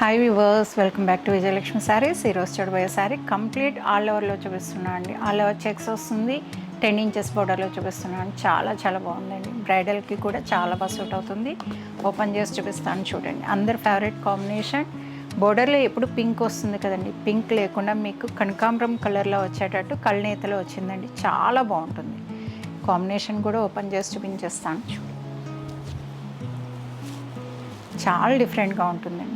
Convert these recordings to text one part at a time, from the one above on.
Hi viewers, welcome back to Vijayalakshmi saris. ఈరోజు చూడబోయే sari complete all ఓవర్లో చూపిస్తున్నాను అండి. ఆల్ ఓవర్ చెక్స్ వస్తుంది, 10 ఇంచెస్ బోర్డర్లో చూపిస్తున్నాను. చాలా బాగుందండి. బ్రైడల్కి కూడా చాలా బాగా సూట్ అవుతుంది. ఓపెన్ చేసి చూపిస్తాను చూడండి. అందరి ఫేవరెట్ కాంబినేషన్. బోర్డర్లో ఎప్పుడు పింక్ వస్తుంది కదండి, పింక్ లేకుండా మీకు కనకాంబరం కలర్లో వచ్చేటట్టు కళ్ళనేతలో వచ్చిందండి. చాలా బాగుంటుంది. కాంబినేషన్ కూడా ఓపెన్ చేసి చూపించేస్తాను చూడండి. చాలా డిఫరెంట్గా ఉంటుందండి.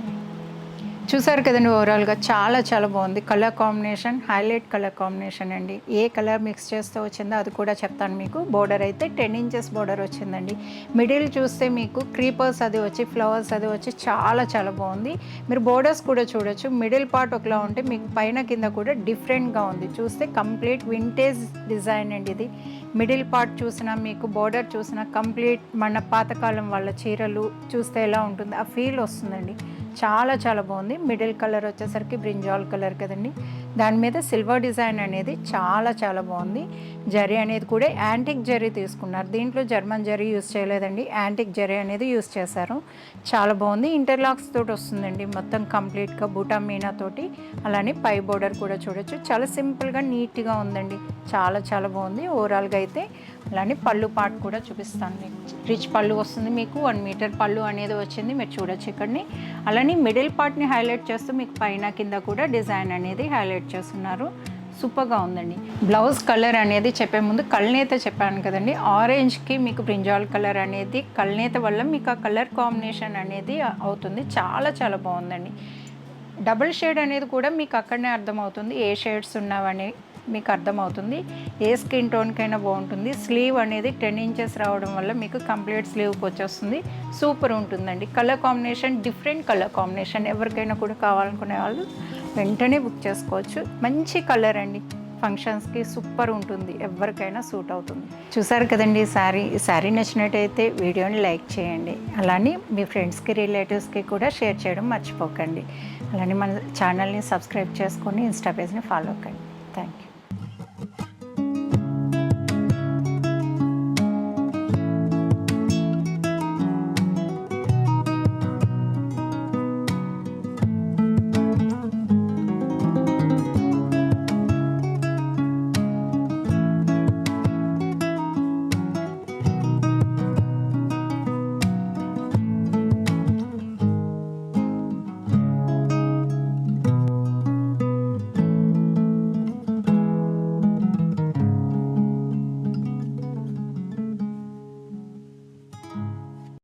చూసారు కదండి, ఓవరాల్గా చాలా బాగుంది. Colour combination highlight colour combination అండి. ఏ కలర్ మిక్స్ చేస్తే వచ్చిందో అది కూడా చెప్తాను మీకు. బోర్డర్ అయితే 10 ఇంచెస్ బోర్డర్ వచ్చిందండి. మిడిల్ చూస్తే మీకు క్రీపర్స్ అది వచ్చి, ఫ్లవర్స్ అది వచ్చి చాలా బాగుంది. మీరు బోర్డర్స్ కూడా చూడొచ్చు. మిడిల్ పార్ట్ ఒకలా ఉంటే మీకు పైన కింద కూడా డిఫరెంట్గా ఉంది. చూస్తే కంప్లీట్ వింటేజ్ డిజైన్ అండి ఇది. మిడిల్ పార్ట్ చూసినా మీకు బోర్డర్ చూసినా కంప్లీట్ మన పాతకాలం వాళ్ళ చీరలు చూస్తే ఎలా ఉంటుంది ఆ ఫీల్ వస్తుందండి. చాలా బాగుంది. మిడిల్ కలర్ వచ్చేసరికి బ్రింజాల్ కలర్ కదండి, దాని మీద సిల్వర్ డిజైన్ అనేది చాలా బాగుంది. జరీ అనేది కూడా యాంటిక్ జరీ తీసుకున్నారు. దీంట్లో జర్మన్ జరీ యూస్ చేయలేదండి, యాంటిక్ జరీ అనేది యూస్ చేశారు. చాలా బాగుంది. ఇంటర్లాక్స్ తోటి వస్తుందండి మొత్తం కంప్లీట్గా బూటా మీనా తోటి. అలానే పై బోర్డర్ కూడా చూడొచ్చు. చాలా సింపుల్గా నీట్గా ఉందండి. చాలా బాగుంది ఓవరాల్గా అయితే. అలానే పళ్ళు పార్ట్ కూడా చూపిస్తాను మీకు. రిచ్ పళ్ళు వస్తుంది మీకు. 1 మీటర్ పళ్ళు అనేది వచ్చింది, మీరు చూడొచ్చు ఇక్కడిని. అలానే మిడిల్ పార్ట్ని హైలైట్ చేస్తూ మీకు పైన కింద కూడా డిజైన్ అనేది హైలైట్ చేస్తున్నారు. సూపర్గా ఉందండి. బ్లౌజ్ కలర్ అనేది చెప్పే ముందు కళ్ళనేత చెప్పాను కదండి, ఆరెంజ్కి మీకు బ్రింజాల్ కలర్ అనేది కళ్ళనేత వల్ల మీకు ఆ కలర్ కాంబినేషన్ అనేది అవుతుంది. చాలా బాగుందండి. డబుల్ షేడ్ అనేది కూడా మీకు అక్కడనే అర్థమవుతుంది, ఏ షేడ్స్ ఉన్నావని మీకు అర్థమవుతుంది. ఏ స్కిన్ టోన్కైనా బాగుంటుంది. స్లీవ్ అనేది 10 ఇంచెస్ రావడం వల్ల మీకు కంప్లీట్ స్లీవ్కి వచ్చేస్తుంది. సూపర్ ఉంటుందండి. Colour combination different colour combination. ఎవరికైనా కూడా కావాలనుకునే వాళ్ళు వెంటనే బుక్ చేసుకోవచ్చు. మంచి కలర్ అండి. ఫంక్షన్స్కి సూపర్ ఉంటుంది, ఎవరికైనా సూట్ అవుతుంది. చూసారు కదండి ఈ శారీ నచ్చినట్టయితే వీడియోని లైక్ చేయండి. అలానే మీ ఫ్రెండ్స్కి రిలేటివ్స్కి కూడా షేర్ చేయడం మర్చిపోకండి. అలానే మన ఛానల్ని సబ్స్క్రైబ్ చేసుకొని ఇన్స్టా పేజ్ని ఫాలో కండి. Thank you.